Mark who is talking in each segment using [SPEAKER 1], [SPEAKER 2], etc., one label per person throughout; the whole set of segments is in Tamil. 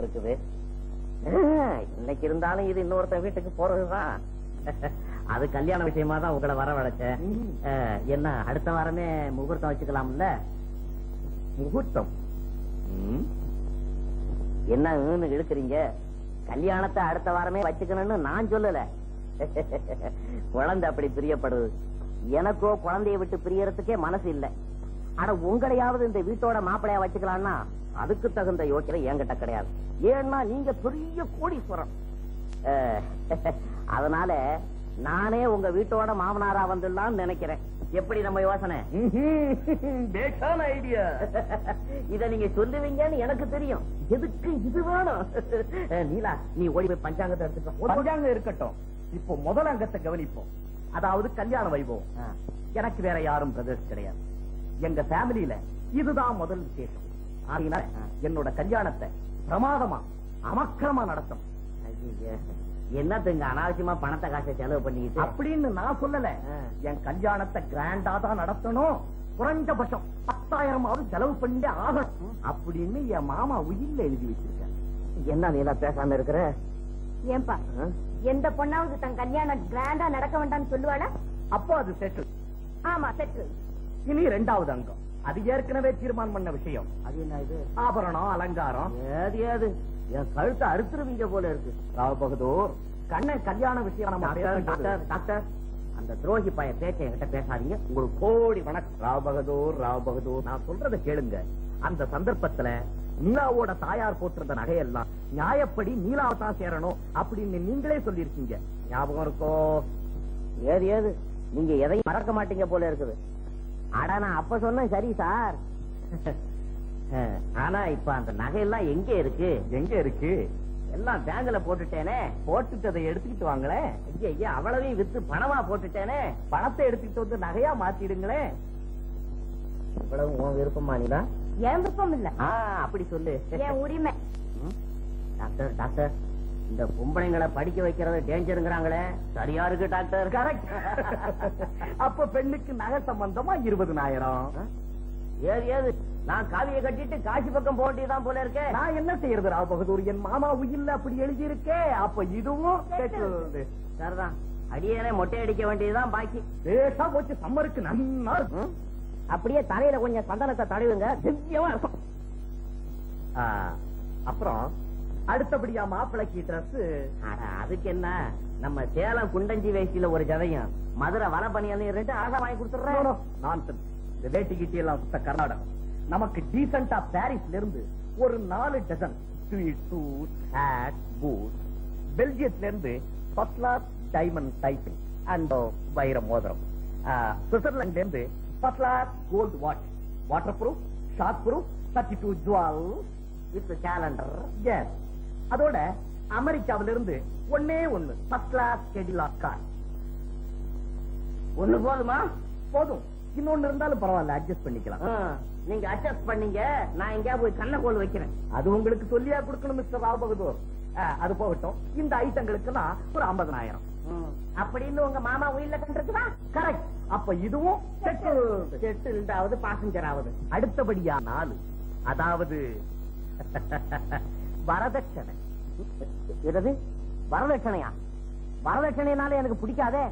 [SPEAKER 1] இருக்குது. இன்னைக்கு இருந்தாலும் இது இன்னொருத்த வீட்டுக்கு போறதுதான். அது கல்யாண விஷயமா தான் உங்களை வரவழைச்சேன். என்ன அடுத்த வாரமே முகூர்த்தம் வச்சுக்கலாம்ல? முகூர்த்தம் என்ன இழுக்கிறீங்க? கல்யாணத்தை அடுத்த வாரமே வச்சுக்கணும்னு நான் சொல்லல. குழந்தை அப்படி பிரியப்படுது. எனக்கோ குழந்தைய விட்டு பிரியறதுக்கே மனசு இல்ல. ஆனா உங்களையாவது இந்த வீட்டோட மாப்பிளையா வச்சுக்கலாம்னா அதுக்கு தகுந்த யோசனை என்கிட்ட கிடையாது. ஏன்னா நீங்க பெரிய கோடீஸ்வரன். அதனால நானே உங்க வீட்டோட மாமனாரா வந்துடலாம்னு நினைக்கிறேன். எப்படி நம்ம யோசனை? ஐடியா. இத நீங்க சொல்லுவீங்கன்னு எனக்கு தெரியும். எதுக்கு இது வேணும்? நீலா, நீ ஓடி போய் பஞ்சாங்கத்தை எடுத்துக்க.
[SPEAKER 2] பஞ்சாங்கம் இருக்கட்டும். இப்போ முதல் அங்கத்தை கவனிப்போம். அதாவது கல்யாண வைபவம். எனக்கு வேற யாரும் பிரதர்ஸ் கிடையாது. எங்க ஃபேமிலியில இதுதான் முதல் விசேஷம். அதனால என்னோட கல்யாணத்தை பிரமாதமா அமக்கரமா நடத்தும்.
[SPEAKER 1] என்னத்துங்க அனாவசியமா பணத்தை காசை செலவு பண்ணிக்கிட்டு
[SPEAKER 2] அப்படின்னு நான் சொல்லல. என் கல்யாணத்தை கிராண்டா தான் நடத்தணும். குறைஞ்சபட்சம் 10,000 செலவு பண்ணிட்டே ஆகணும் அப்படின்னு என் மாமா உயிர்ல எழுதி வச்சிருக்கேன்.
[SPEAKER 1] என்ன நீலா பேசாம இருக்கிற?
[SPEAKER 3] ஏன்பா எந்த பொண்ணாவது தன் கல்யாணம் கிராண்டா நடக்க வேண்டாம்னு சொல்லுவாளா?
[SPEAKER 2] அப்போ அது செட்டில்.
[SPEAKER 3] ஆமா செட்டில்.
[SPEAKER 2] இனி 2வது அங்கம். அது ஏற்கனவே தீர்மானம் பண்ண விஷயம்.
[SPEAKER 1] அது என்ன இது?
[SPEAKER 2] ஆபரணம் அலங்காரம்.
[SPEAKER 1] ஏது ஏது என் கழுத்தை அறுத்துருவீங்க போல இருக்கு.
[SPEAKER 2] ராவ் பகதூர், கண்ணன் கல்யாண விஷயம்.
[SPEAKER 1] டாக்டர், அந்த துரோகி பைய பேச்ச என்கிட்ட பேசாதீங்க. உங்களுக்கு கோடி வணக்கம்.
[SPEAKER 2] ராவ் பகதூர், ராவ் பகதூர், நான் சொல்றதை கேளுங்க. அந்த சந்தர்ப்பத்துல நீலாவோட தாயார் போட்டிருந்த நகையெல்லாம் நியாயப்படி நீலாவை தான் சேரணும் அப்படின்னு நீங்களே சொல்லிருக்கீங்க. ஞாபகம் இருக்கோ?
[SPEAKER 1] ஏது ஏது நீங்க எதையும் மறக்க மாட்டீங்க போல இருக்குது. ஆடா நான் அப்ப சொன்னேன் சரி சார். ஆனா இப்ப அந்த நகையெல்லாம் எங்க இருக்கு?
[SPEAKER 2] எங்க இருக்கு?
[SPEAKER 1] எல்லாம் பேங்க்ல போட்டுட்டேனே.
[SPEAKER 2] போட்டுட்டதை எடுத்துக்கிட்டு வாங்களேன்.
[SPEAKER 1] ஐயா அவ்வளவையும் வித்து பணமா போட்டுட்டேனே.
[SPEAKER 2] பணத்தை எடுத்துக்கிட்டு வந்து நகையா மாத்திடுங்களேன்.
[SPEAKER 1] இவ்வளவு உன் விருப்பமா? நீதா
[SPEAKER 3] என் விருப்பம் இல்ல.
[SPEAKER 1] அப்படி சொல்லு.
[SPEAKER 3] என் உரிமை.
[SPEAKER 1] டாக்டர் டாக்டர், இந்த பொம்பளைங்களை படிக்க வைக்கிறது டேஞ்சருங்கிறாங்களே, சரியா இருக்கு டாக்டர்?
[SPEAKER 2] கரெக்ட். அப்ப பெண்ணுக்கு நகை சம்பந்தமா 20,000.
[SPEAKER 1] ஏது ஏது நான் காவியை கட்டிட்டு காசி பக்கம் போட்டிதான் போல இருக்கேன்.
[SPEAKER 2] நான் என்ன செய்யறது ராவ் பகதூர்? என் மாமா உயில்ல அப்படி எழுதி இருக்கே. அப்ப இதுவும்
[SPEAKER 1] சரிதான். அடியேனே மொட்டை அடிக்க வேண்டியதுதான் பாக்கி.
[SPEAKER 2] பேசா போச்சு. சம்மருக்கு நன்னா
[SPEAKER 1] அப்படியே தலையில கொஞ்சம் சந்தனத்தை தடவுங்க, திவ்யமா இருக்கும்.
[SPEAKER 2] அப்புறம் அடுத்தபடியா மாப்பிளைக்கு ட்ரெஸ்.
[SPEAKER 1] அதுக்கு என்ன, நம்ம சேலம் குண்டஞ்சி வேஷ்டியில ஒரு ஜதையும் மதுரை வலப்பணியாலையும் 2 அழகா வாங்கி கொடுத்துடுறோம்.
[SPEAKER 2] நான் இந்த வேட்டி கிட்டி எல்லாம் சுத்த கர்நாடகம். நமக்கு டீசென்டா பாரிஸ்ல இருந்து ஒரு 4 dozen sweet suit, hat, boot. பெல்ஜியத்துல இருந்து பத்லா டைமண்ட் டைப்பிங் அண்ட் வைர மோதிரம். சுவிட்சர்லாந்துல இருந்து பத்லா gold watch, waterproof, shockproof, 32 jewel
[SPEAKER 1] with calendar.
[SPEAKER 2] Yes. அதோட அமெரிக்காவில இருந்து ஒன்னே ஒண்ணு பத்லா கெடிலாக் கார்.
[SPEAKER 1] ஒண்ணு போதுமா?
[SPEAKER 2] போதும். இன்னொன்னு இருந்தாலும் பரவாயில்ல, அட்ஜஸ்ட் பண்ணிக்கலாம்.
[SPEAKER 1] நீங்க அட்ஜஸ்ட் பண்ணீங்க, நான் எங்கேயா போய் கண்ணக்கோல் வைக்கிறேன்.
[SPEAKER 2] அது உங்களுக்கு சொல்லியா கொடுக்கணும் மிஸ்டர் ராவ் பகதூர். அது போகட்டும். இந்த ஐட்டங்களுக்கு தான் ஒரு 50,000
[SPEAKER 1] அப்படின்னு உங்க மாமா உயிரில கண்டிருக்குதா?
[SPEAKER 2] கரெக்ட். அப்ப இதுவும்
[SPEAKER 1] செட்டில்டாவது பாசஞ்சர் ஆகுது.
[SPEAKER 2] அடுத்தபடியா 4, அதாவது வரதட்சணை.
[SPEAKER 1] என்னது வரதட்சணையா? வரதட்சணைனால எனக்கு பிடிக்காதே,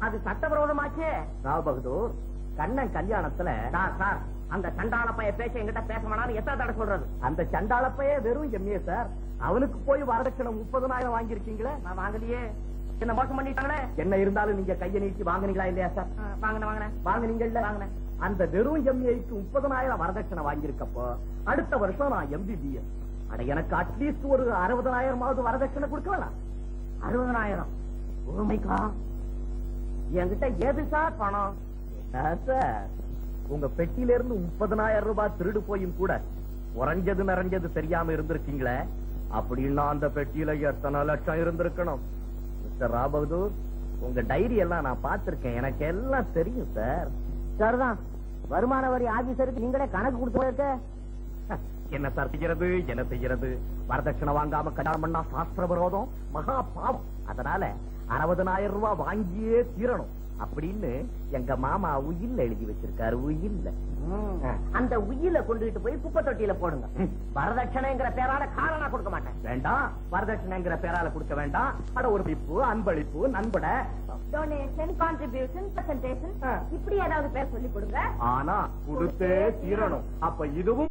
[SPEAKER 1] அது சட்டவிரோதமாச்சே.
[SPEAKER 2] ராவ் பகதூர், கண்ணன் கல்யாணத்துல
[SPEAKER 1] சார் அந்த சண்டாள பைய பேச என்கிட்ட பேச வேணாம்னு எத்தனை தடவை சொல்றது?
[SPEAKER 2] அந்த சண்டாள பைய வெறும் எம்ஏ சார். அவனுக்கு போய் வரதட்சணை 30,000 வாங்கிருக்கீங்களே.
[SPEAKER 1] நான் வாங்கலையே. என்ன மோசம் பண்ணிட்டாங்களே.
[SPEAKER 2] என்ன இருந்தாலும் நீங்க கையை நீட்டி வாங்கினீங்களா இல்லையா சார்? வாங்கினீங்கல்ல.
[SPEAKER 1] வாங்கினேன்.
[SPEAKER 2] அந்த வெறும் எம்ஏக்கு 30,000 வரதட்சணை வாங்கியிருக்கப்போ அடுத்த வருஷம் நான் எம்பிபிஎஸ். அட எனக்கு அட்லீஸ்ட் ஒரு 60,000 வரதட்சணை கொடுக்கலாம்.
[SPEAKER 1] 60,000? ஓமைக்கா, என்கிட்ட எது சார் பணம்?
[SPEAKER 2] சார், உங்க பெட்டியில இருந்து 30,000 ரூபாய் திருடு போயும் கூட குறைஞ்சது நிறைஞ்சது தெரியாம இருந்திருக்கீங்களே. அப்படின்னா அந்த பெட்டியில எத்தனை லட்சம் இருந்திருக்கணும்? மிஸ்டர் ராவ் பகதூர், உங்க டைரி எல்லாம் நான் பார்த்திருக்கேன். எனக்கு எல்லாம் தெரியும் சார்.
[SPEAKER 1] சரிதான். வருமான வரி ஆபீசருக்கு நீங்களே கணக்கு கொடுத்து
[SPEAKER 2] என்ன சார் செய்யறது? என்ன செய்யறது? வரதட்சணை வாங்காம கல்யாணம் பண்ணா சாஸ்திர விரோதம், மகா பாவம். அதனால 60,000 ரூபாய் வாங்கியே தீரணும் அப்படின்னு எங்க மாமா உயில்ல எழுதி வச்சிருக்காரு. உயில்ல.
[SPEAKER 1] அந்த உயில கொண்டுகிட்டு போய் குப்பை தொட்டியில போடுங்க. வரதட்சணைங்கிற பேரால காரணம் கொடுக்க மாட்டேன்.
[SPEAKER 2] வேண்டாம், வரதட்சணைங்கிற பேரால கொடுக்க வேண்டாம். அட ஒரு பிப்பு, அன்பளிப்பு, நண்பட,
[SPEAKER 3] டொனேஷன், கான்ட்ரிபியூஷன், பிரசன்டேஷன் இப்படி ஏதாவது பேர் சொல்லி கொடுங்க.
[SPEAKER 2] ஆனா கொடுத்தே தீரணும். அப்ப இதுவும்